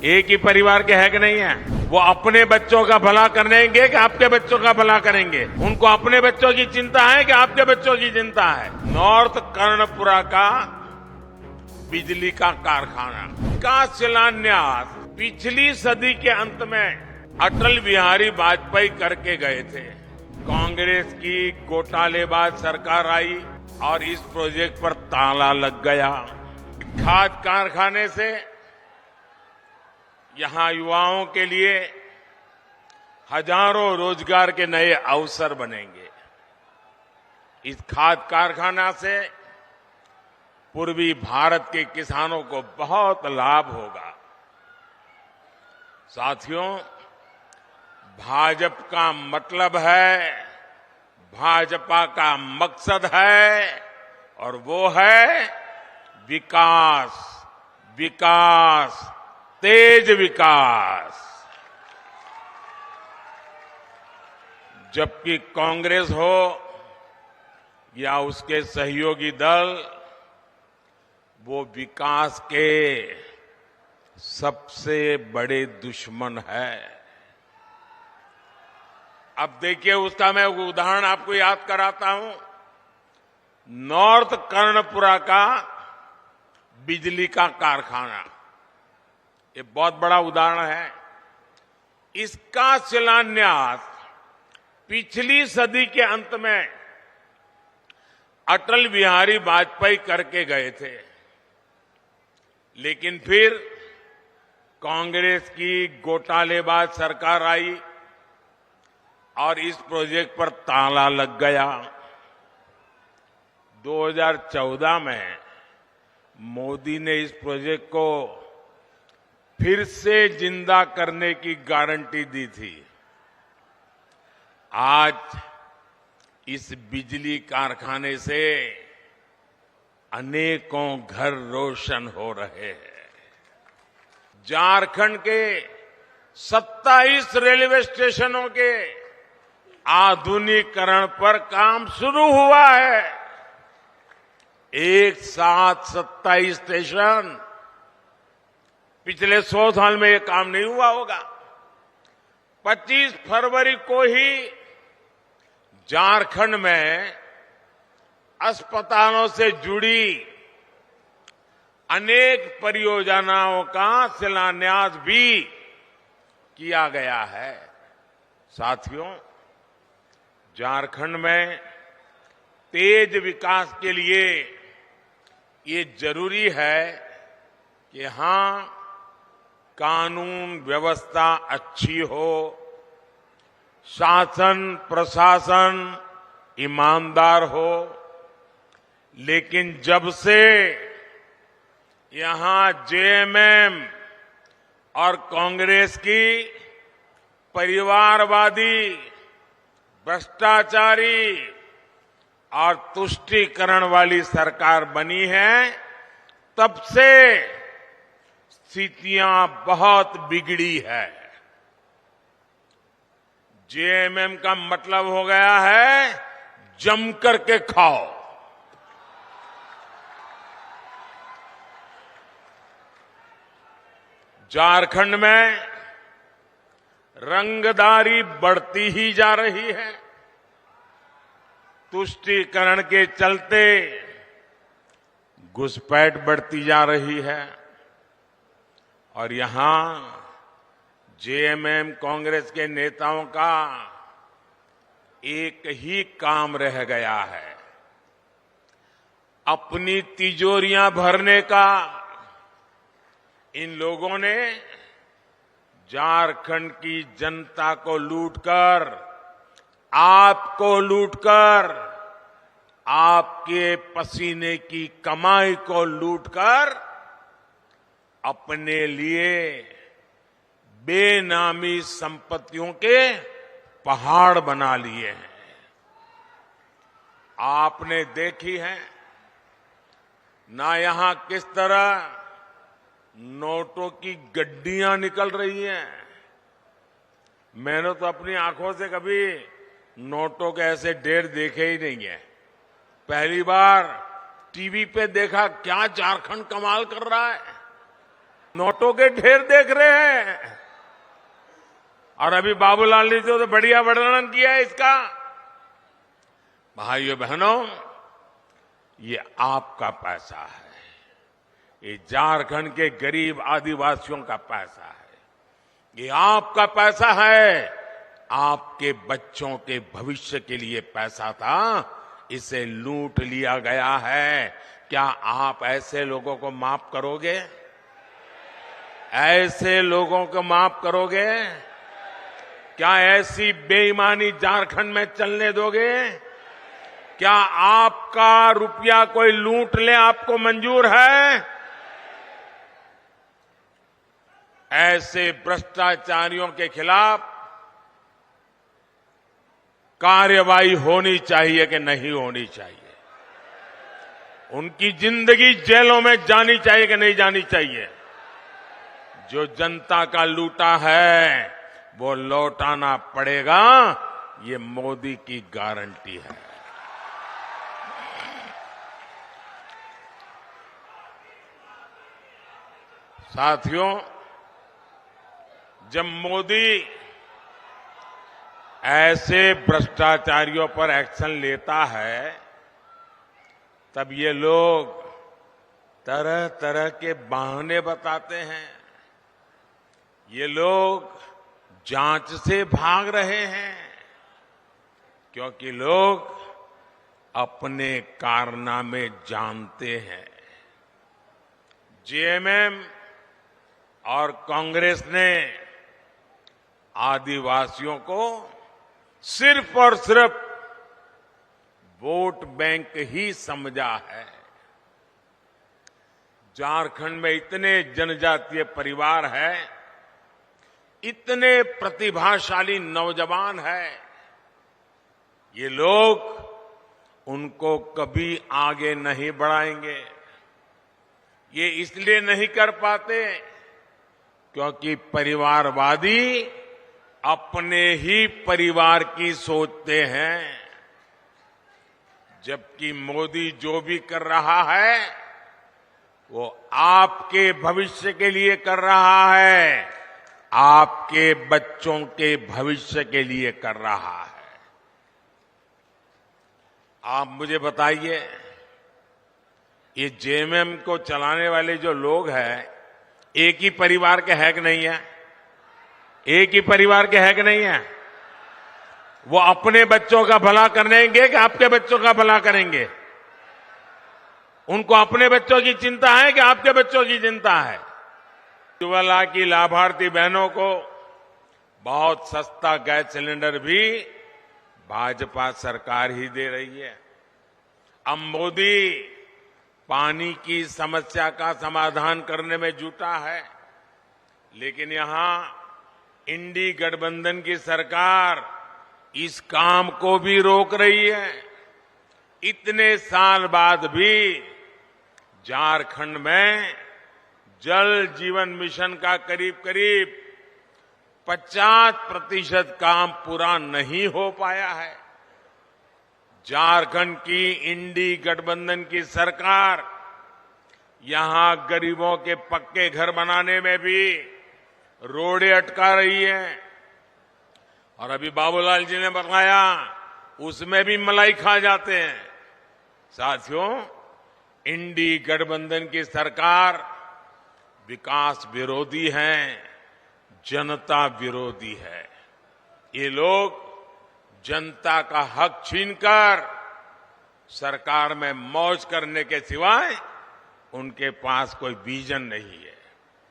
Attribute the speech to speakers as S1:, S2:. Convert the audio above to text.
S1: एक ही परिवार के है कि नहीं है। वो अपने बच्चों का भला करेंगे कि आपके बच्चों का भला करेंगे। उनको अपने बच्चों की चिंता है कि आपके बच्चों की चिंता है। नॉर्थ कर्णपुरा का बिजली का कारखाना का शिलान्यास पिछली सदी के अंत में अटल बिहारी वाजपेयी करके गए थे। कांग्रेस की घोटालेबाज सरकार आई और इस प्रोजेक्ट पर ताला लग गया। खाद कारखाने से यहां युवाओं के लिए हजारों रोजगार के नए अवसर बनेंगे। इस खाद कारखाना से पूर्वी भारत के किसानों को बहुत लाभ होगा। साथियों, भाजपा का मतलब है, भाजपा का मकसद है और वो है विकास, विकास, तेज विकास। जबकि कांग्रेस हो या उसके सहयोगी दल, वो विकास के सबसे बड़े दुश्मन है। अब देखिए, उसका मैं उदाहरण आपको याद कराता हूं। नॉर्थ कर्णपुरा का बिजली का कारखाना, ये बहुत बड़ा उदाहरण है। इसका शिलान्यास पिछली सदी के अंत में अटल बिहारी वाजपेयी करके गए थे। लेकिन फिर कांग्रेस की घोटालेबाज सरकार आई और इस प्रोजेक्ट पर ताला लग गया। 2014 में मोदी ने इस प्रोजेक्ट को फिर से जिंदा करने की गारंटी दी थी। आज इस बिजली कारखाने से अनेकों घर रोशन हो रहे हैं। झारखंड के 27 रेलवे स्टेशनों के आधुनिकीकरण पर काम शुरू हुआ है। एक साथ 27 स्टेशन। पिछले 100 साल में यह काम नहीं हुआ होगा। 25 फरवरी को ही झारखंड में अस्पतालों से जुड़ी अनेक परियोजनाओं का शिलान्यास भी किया गया है। साथियों, झारखंड में तेज विकास के लिए ये जरूरी है कि यहां कानून व्यवस्था अच्छी हो, शासन प्रशासन ईमानदार हो। लेकिन जब से यहां जेएमएम और कांग्रेस की परिवारवादी, भ्रष्टाचारी और तुष्टीकरण वाली सरकार बनी है, तब से स्थितियां बहुत बिगड़ी है। जेएमएम का मतलब हो गया है जम करके खाओ। झारखंड में रंगदारी बढ़ती ही जा रही है। तुष्टीकरण के चलते घुसपैठ बढ़ती जा रही है और यहां जेएमएम कांग्रेस के नेताओं का एक ही काम रह गया है, अपनी तिजोरियां भरने का। इन लोगों ने झारखंड की जनता को लूटकर, आपको लूटकर, आपके पसीने की कमाई को लूटकर अपने लिए बेनामी संपत्तियों के पहाड़ बना लिए हैं। आपने देखी है ना यहां किस तरह नोटों की गड्डियां निकल रही हैं। मैंने तो अपनी आंखों से कभी नोटों के ऐसे ढेर देखे ही नहीं है। पहली बार टीवी पे देखा। क्या झारखंड कमाल कर रहा है। नोटों के ढेर देख रहे हैं। और अभी बाबूलाल ने तो बढ़िया वर्णन किया है इसका। भाइयों बहनों, ये आपका पैसा है, ये झारखंड के गरीब आदिवासियों का पैसा है, ये आपका पैसा है। आपके बच्चों के भविष्य के लिए पैसा था, इसे लूट लिया गया है। क्या आप ऐसे लोगों को माफ करोगे? ऐसे लोगों को माफ करोगे? क्या ऐसी बेईमानी झारखंड में चलने दोगे? क्या आपका रुपया कोई लूट ले आपको मंजूर है? ऐसे भ्रष्टाचारियों के खिलाफ कार्रवाई होनी चाहिए कि नहीं होनी चाहिए? उनकी जिंदगी जेलों में जानी चाहिए कि नहीं जानी चाहिए? जो जनता का लूटा है वो लौटाना पड़ेगा, ये मोदी की गारंटी है। साथियों, जब मोदी ऐसे भ्रष्टाचारियों पर एक्शन लेता है, तब ये लोग तरह तरह के बहाने बताते हैं। ये लोग जांच से भाग रहे हैं क्योंकि लोग अपने कारनामे जानते हैं। जेएमएम और कांग्रेस ने आदिवासियों को सिर्फ और सिर्फ वोट बैंक ही समझा है। झारखंड में इतने जनजातीय परिवार हैं, इतने प्रतिभाशाली नौजवान हैं, ये लोग उनको कभी आगे नहीं बढ़ाएंगे। ये इसलिए नहीं कर पाते क्योंकि परिवारवादी अपने ही परिवार की सोचते हैं, जबकि मोदी जो भी कर रहा है वो आपके भविष्य के लिए कर रहा है, आपके बच्चों के भविष्य के लिए कर रहा है। आप मुझे बताइए, ये जेएमएम को चलाने वाले जो लोग हैं, एक ही परिवार के है कि नहीं है? एक ही परिवार के है कि नहीं है? वो अपने बच्चों का भला करेंगे कि आपके बच्चों का भला करेंगे? उनको अपने बच्चों की चिंता है कि आपके बच्चों की चिंता है? उज्ज्वला की लाभार्थी बहनों को बहुत सस्ता गैस सिलेंडर भी भाजपा सरकार ही दे रही है। अब मोदी पानी की समस्या का समाधान करने में जुटा है, लेकिन यहां इंडी गठबंधन की सरकार इस काम को भी रोक रही है। इतने साल बाद भी झारखंड में जल जीवन मिशन का करीब करीब 50% काम पूरा नहीं हो पाया है। झारखंड की इंडी गठबंधन की सरकार यहां गरीबों के पक्के घर बनाने में भी रोड़े अटका रही है। और अभी बाबूलाल जी ने बताया, उसमें भी मलाई खा जाते हैं। साथियों, इंडी गठबंधन की सरकार विकास विरोधी है, जनता विरोधी है। ये लोग जनता का हक छीनकर सरकार में मौज करने के सिवाय उनके पास कोई विजन नहीं है।